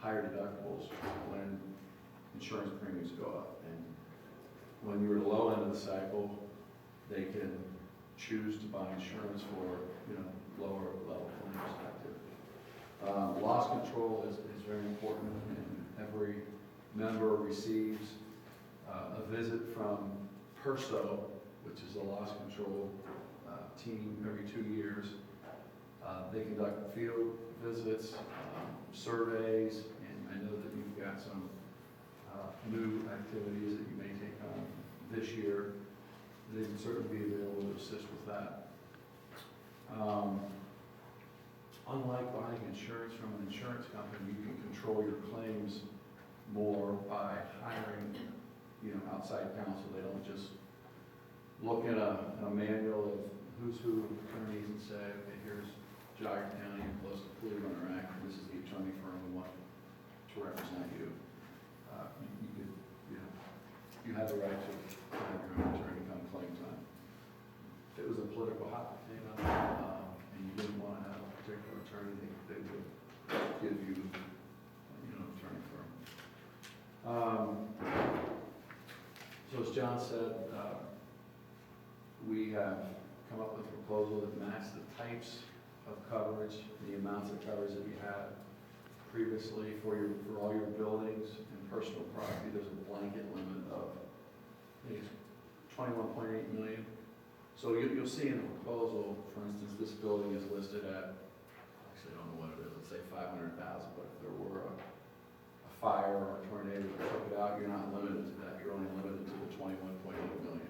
higher deductibles when insurance premiums go up. And when you're at the low end of the cycle, they can choose to buy insurance for, lower level claims activity. Loss control is very important, and every member receives a visit from PERSO, which is the loss control team, every 2 years. They conduct field visits, surveys, and I know that you've got some new activities that you may take on this year. They can certainly be available to assist with that. Unlike buying insurance from an insurance company, you can control your claims more by hiring, outside counsel. They don't just look at a manual of who's who attorneys and say, okay, here's Jogger County and close to Cleveland or Akron. This is the attorney firm we want to represent you. You have the right to have your own attorney come claim time. If it was a political hot potato and you didn't want to have a particular attorney, they would give you, an attorney firm. So as John said, we have come up with a proposal that matches the types of coverage, the amounts of coverage that we had previously for all your buildings and personal property. There's a blanket limit of, I think it's 21.8 million. So you'll see in the proposal, for instance, this building is listed at, actually I don't know what it is, let's say 500,000, but if there were a fire or a tornado that took it out, you're not limited to that. You're only limited to the 21.8 million.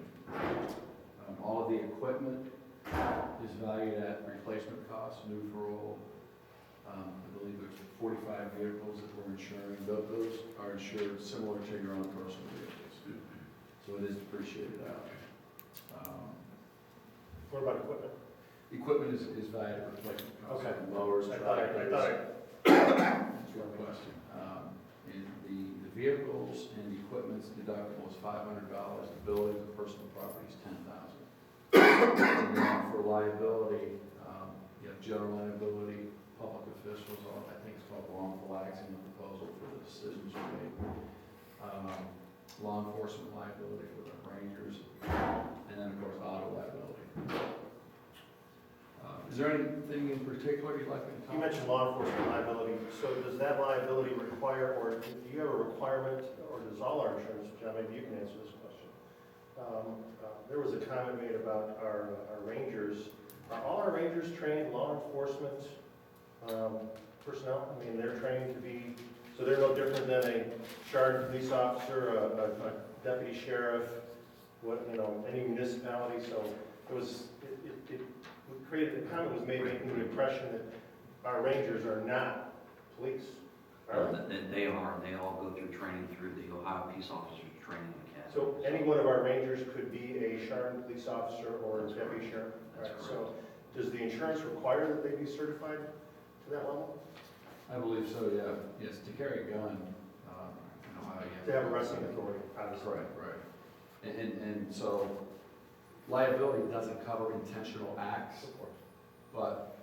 All of the equipment is valued at replacement costs, new for old. I believe there's 45 vehicles that we're insuring. Those are insured similar to your own personal vehicles. So it is depreciated out. What about equipment? Equipment is valued at replacement costs. Okay. Mowers, tractors. That's your question. And the vehicles and the equipment's deductible is $500. The buildings and personal property is $10,000. And then for liability, you have general liability, public officials, I think it's called wrongful acts in the proposal for the decisions you made. Law enforcement liability for the rangers, and then of course auto liability. Is there anything in particular you'd like me to comment? You mentioned law enforcement liability. So does that liability require, or do you have a requirement, or does all our insurance, John, maybe you can answer this question. There was a comment made about our rangers. Are all our rangers trained law enforcement personnel? I mean, they're trained to be, so they're no different than a Chardon police officer, a deputy sheriff, any municipality. So it created, the comment was made making the impression that our rangers are not police. They are. They all go through training through the Ohio Peace Officers Training Academy. So any one of our rangers could be a Chardon police officer or a deputy sheriff? That's correct. So does the insurance require that they be certified to that level? I believe so, yeah. Yes, to carry a gun, To have arresting authority, obviously. Right. And so liability doesn't cover intentional acts, Of course. but,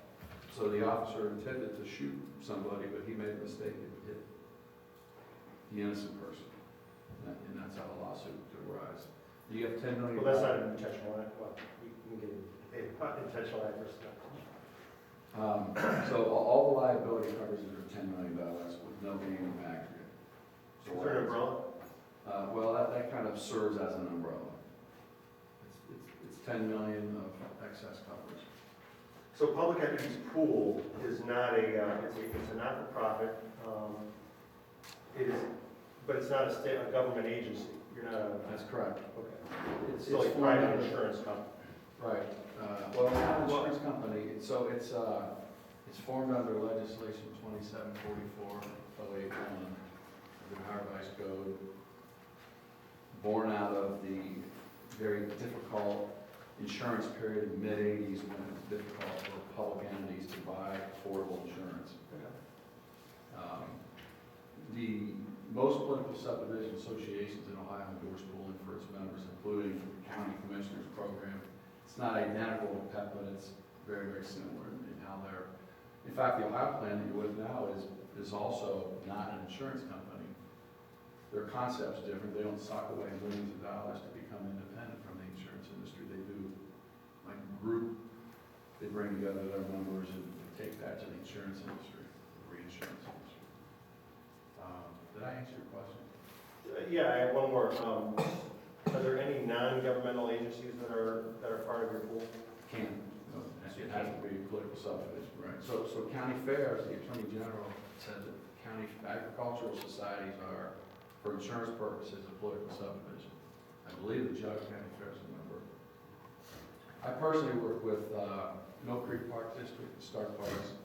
so the officer intended to shoot somebody, but he made a mistake and hit the innocent person. And that's how the lawsuit could arise. You have $10 million. Well, that's not an intentional act. Well, you can get an intentional act versus that. So all the liability coverages are $10 million with no gain in aggregate. So Is there an umbrella? well, that kind of serves as an umbrella. It's $10 million of excess coverage. So Public Equities Pool is not it's a not-for-profit. It is, but it's not a government agency. You're not a, That's correct. okay. It's Still a private insurance company. Right. Well, it's not an insurance company, so it's formed under legislation 2744/081 of the Ohio Vice Code, born out of the very difficult insurance period in the mid-'80s when it was difficult for public entities to buy affordable insurance. The most political subdivision associations in Ohio endorse pooling for its members, including the County Commissioners Program. It's not identical to PEP, but it's very, very similar in how they're. In fact, the Ohio plan that you're with now is is also not an insurance company. Their concept's different. They don't sock away millions of dollars to become independent from the insurance industry. They do, like, group, they bring together their members and take that to the insurance industry, the reinsurance industry. Did I answer your question? Yeah, I have one more. Are there any non-governmental agencies that are part of your pool? Can. No, it has to be political subdivision, right? So county fairs, the Attorney General said that county agricultural societies are, for insurance purposes, a political subdivision. I believe the Jug County Fair is a member. I personally work with Mill Creek Park District, Stark Parks.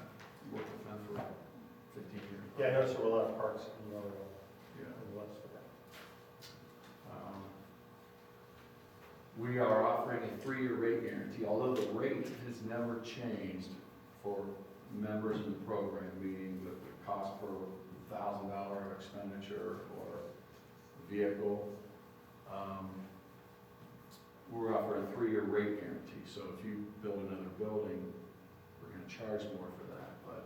I've worked with them for 15 years. Yeah, I noticed there were a lot of parks in the other one. Yeah. In the west. We are offering a 3-year rate guarantee, although the rate has never changed for members in the program, meaning the cost per $1,000 expenditure or vehicle. We're offering a 3-year rate guarantee, so if you build another building, we're gonna charge more for that, but,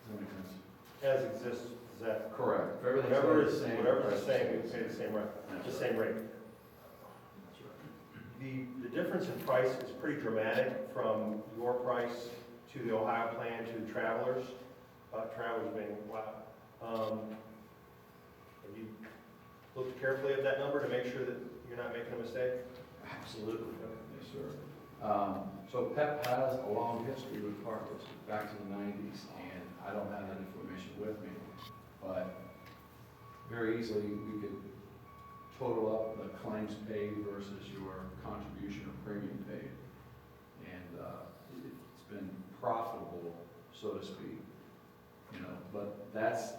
does that make sense? As exists, is that? Correct. If everything's Whatever the is, same, whatever is the same, we pay the same rate, That's the same rate. That's right. The difference in price is pretty dramatic from your price to the Ohio plan to the Travelers. Travelers being, wow. Have you looked carefully at that number to make sure that you're not making a mistake? Absolutely. Yes, sir. So PEP has a long history with carpets, back to the 90s, and I don't have that information with me, but very easily we could total up the claims paid versus your contribution or premium paid. And it's been profitable, so to speak, you know, but that's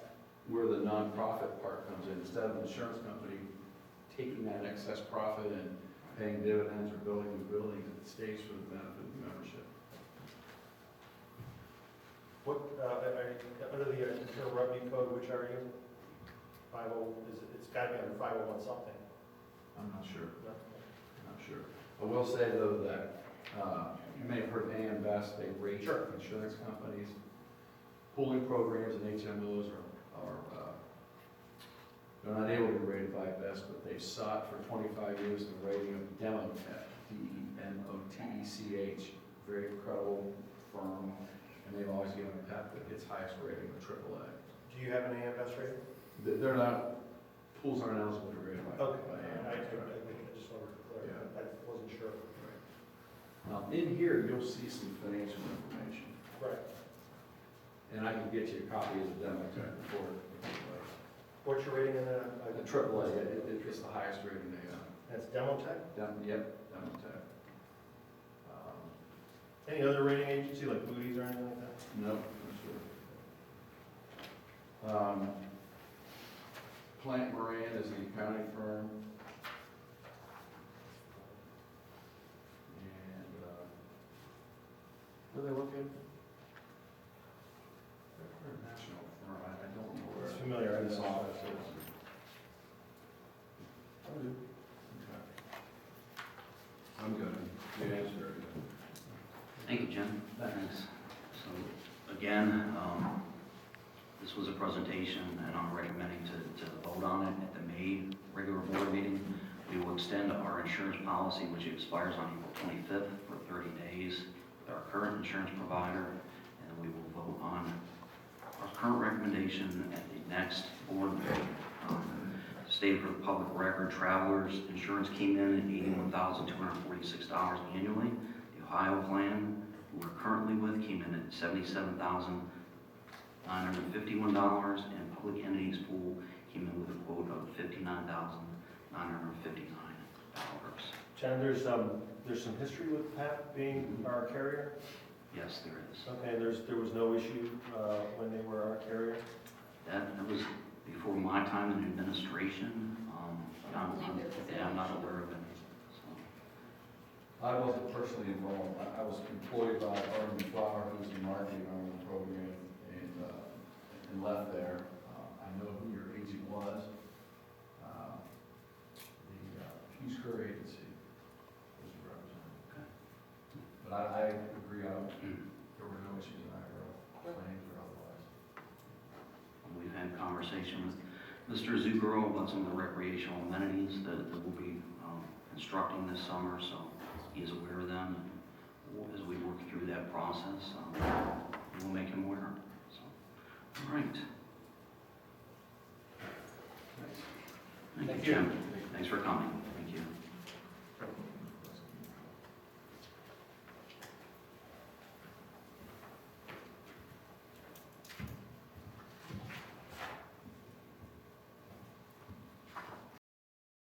where the nonprofit part comes in. Instead of an insurance company taking that excess profit and paying dividends or building new buildings, it stays for the benefit of the membership. What, under the Internal Revenue Code, which are you? 50, it's got to be under 501 something. I'm not sure. No? I'm not sure. I will say though that, you may have heard of AM Best, they rate Sure. insurance companies. Pooling programs and HMOs are they're not able to be rated by Best, but they've sought for 25 years the rating of Demotech, D-E-M-O-T-E-C-H, very credible firm, and they've always given PEP its highest rating of AAA. Do you have an AM Best rating? They're not, pools aren't eligible to be rated by Okay, AM I Best. just wanted to clarify, I wasn't sure. In here, you'll see some financial information, Right. and I can get you a copy of the Demotech report. What's your rating in The AAA, it's the highest rating they have. that's Demotech? Yep, Demotech. Any other rating agency like Moody's or anything like that? Nope, not sure. Plant Moran is the accounting firm. And, where are they located? They're a national firm, I don't know where. It's familiar, I This know. office is. I do. Okay. I'm good. You answered very good. Thank you, Jim. Thanks. So, again, this was a presentation, and I'm recommending to vote on it at the May regular board meeting. We will extend our insurance policy, which expires on April 25th, for 30 days with our current insurance provider, and we will vote on our current recommendation at the next board meeting. Stated for the public record, Travelers insurance came in at $81,246 annually. The Ohio plan, who we're currently with, came in at $77,951, and Public Entities Pool came in with a quote of $59,959. John, there's some history with PEP being our carrier? Yes, there is. Okay, there was no issue when they were our carrier? That was before my time in administration. I'm not aware of it. So, I wasn't personally involved. I was employed by Arden Flower, who's the marketing arm of the program, and left there. I know who your agent was. The Hughes Kerr Agency was your representative. Okay. But I agree, there were no issues in Iowa. conversation with Mr. Zucchero about some of the recreational amenities that we'll be constructing this summer, so he is aware of them. And as we work through that process, we'll make him aware. So, all right. Thanks. Thank Thank you, you. Jim. Thanks for coming.